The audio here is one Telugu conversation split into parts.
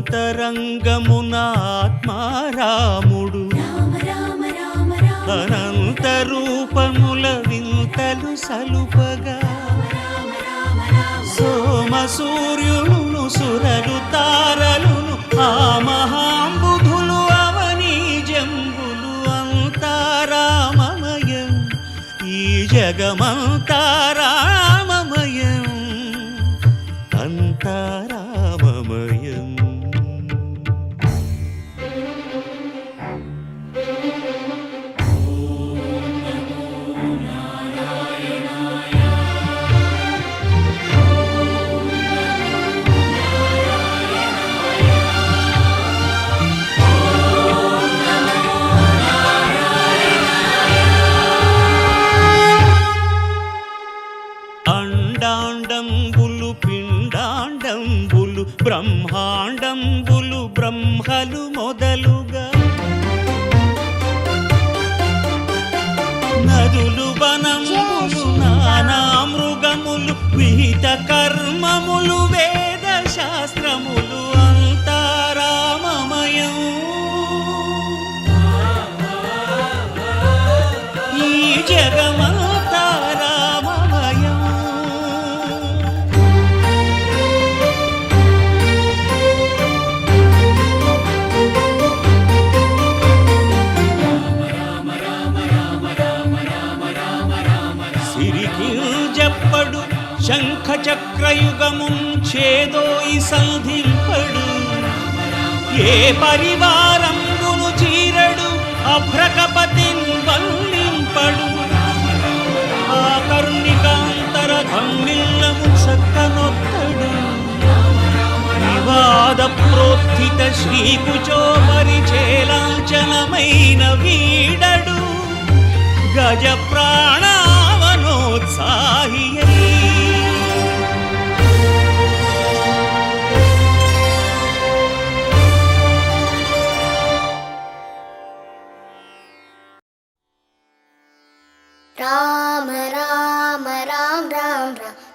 అంతరంగమున ఆత్మారాముడు అనంత రూపముల వింతలు సలుపగా సోమ సూర్యులను సురలు తారలును ఆ మహాంబుధులు అవనీ జంబులు అంతారామమయం ఈ జగమంతారామమయం అంతారామమయం. అండాండంబులు పిండాండంబులు బ్రహ్మాండంబులు బ్రహ్మలు మొదలుగా నదులు వనంబులు నానా మృగములు విహిత కర్మములు వేద శాస్త్రములు అంతారామమయం ఈ జగమంతారామమయం. సిరికింజప్పడు శంఖ చక్రయుగముంచేదోయి సంధింపడు ఏ పరివారంబును చీరడు అభ్రకపతిన్ వల్లింపడు ఆ కర్ణికాంతర ధమ్మిల్లము చక్కనొత్తడు వివాద ప్రోత్థిత శ్రీకుచో పరిచేలాంచనమైన వీడడు గజ ప్రాణావనోత్సాహియై రామ రామ రామ రామ రామ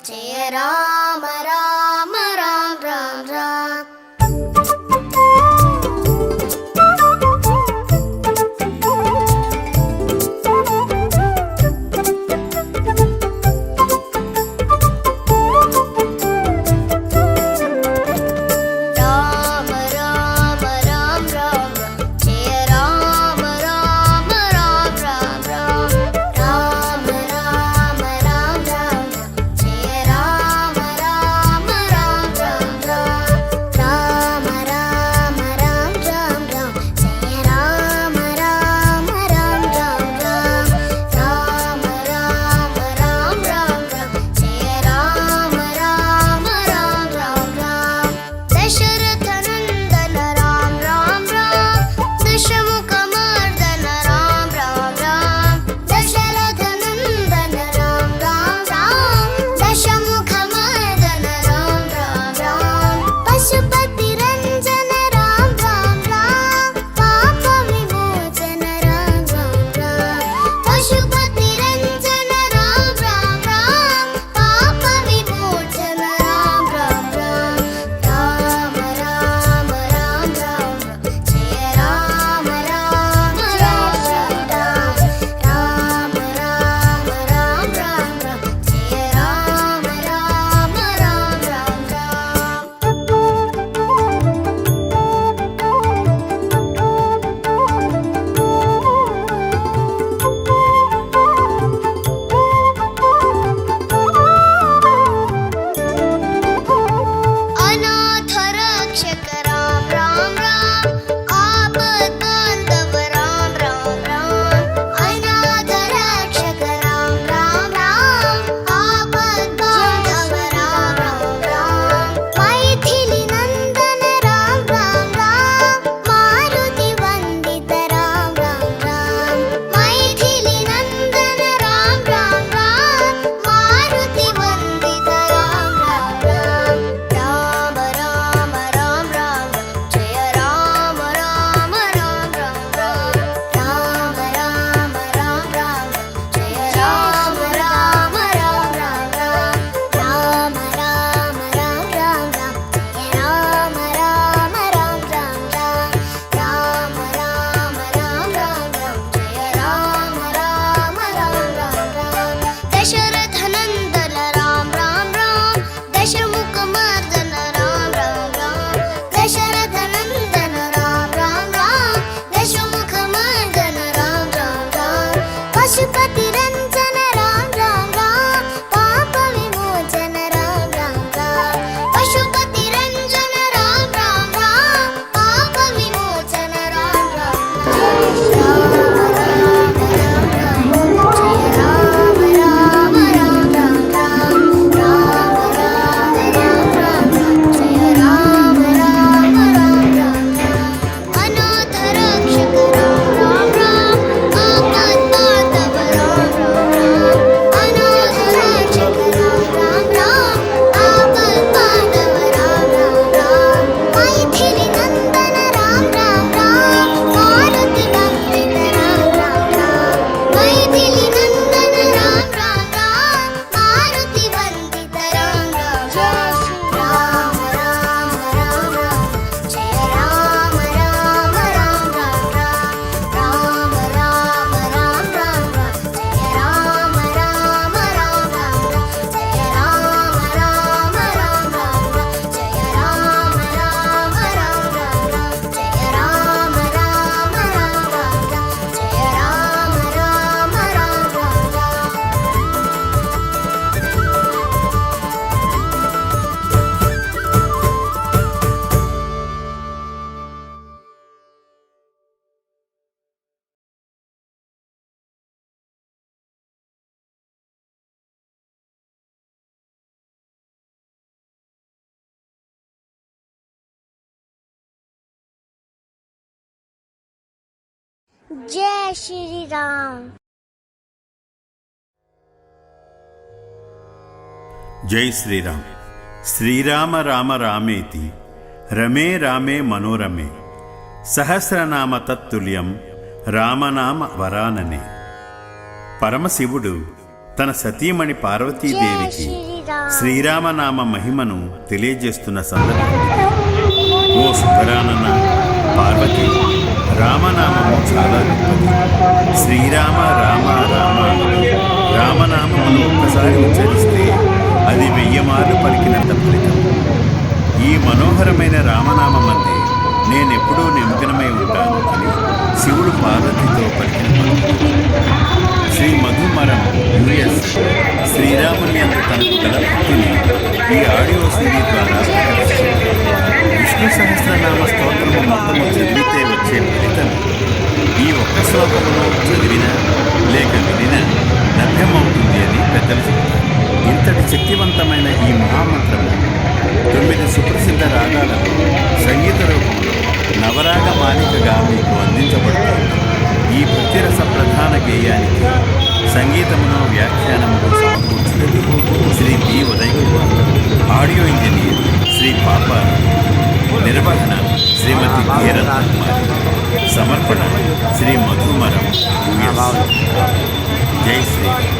జయ రామ రామ రామ రామ రామ. రామ जय श्री राम। జై శ్రీరామ్. శ్రీరామ రామ రామేతి రమే రామే మనోరమే సహస్రనామ తత్తుల్యం రామనామ వరాననే. పరమశివుడు తన సతీమణి పార్వతీదేవికి శ్రీరామనామ మహిమను తెలియజేస్తున్న సందర్భం. ఓ సుందరానన పార్వతి, రామనామము చాలా గొప్పది. శ్రీరామ రామ రామ రామనామమును ఒక్కసారి ఉచ్చరిస్తే అది 1000 మార్లు పలికినంత ఫలితం. ఈ మనోహరమైన రామనామమందే నేనెప్పుడూ నిమగ్నమై ఉంటాను అని శివుడు పార్వతితో పలికిన పలుకు. శ్రీ మధుమరం యుఎస్ శ్రీరాముని అందు తనకు గల భక్తిని ఈ ఆడియో సిడీ ద్వారా ప్రకటిస్తుంది. విష్ణు సహస్రనామ స్తోత్రము మొత్తము చదివితే వచ్చే ఫలితం ఈ ఒక్క శ్లోకమును చదివినా లేక వినినా లభ్యమవుతుంది అని పెద్దలు చెబుతారు. ఇంతటి శక్తివంతమైన ఈ మహామంత్రము 9 సుప్రసిద్ధ రాగాలలో సంగీత రూపంలో నవరాగ మాలికగా మీకు అందించబడుతుంది. ఈ భక్తిరస ప్రధాన గేయానికి సంగీతమును వ్యాఖ్యానమును సమకూర్చినది Shri B Uday Kumar, audio engineer Shri Papa, నిర్వహణ శ్రీమతి ధీరత కుమారి, సమర్పణ శ్రీ మధుమరం. జై శ్రీరామ్.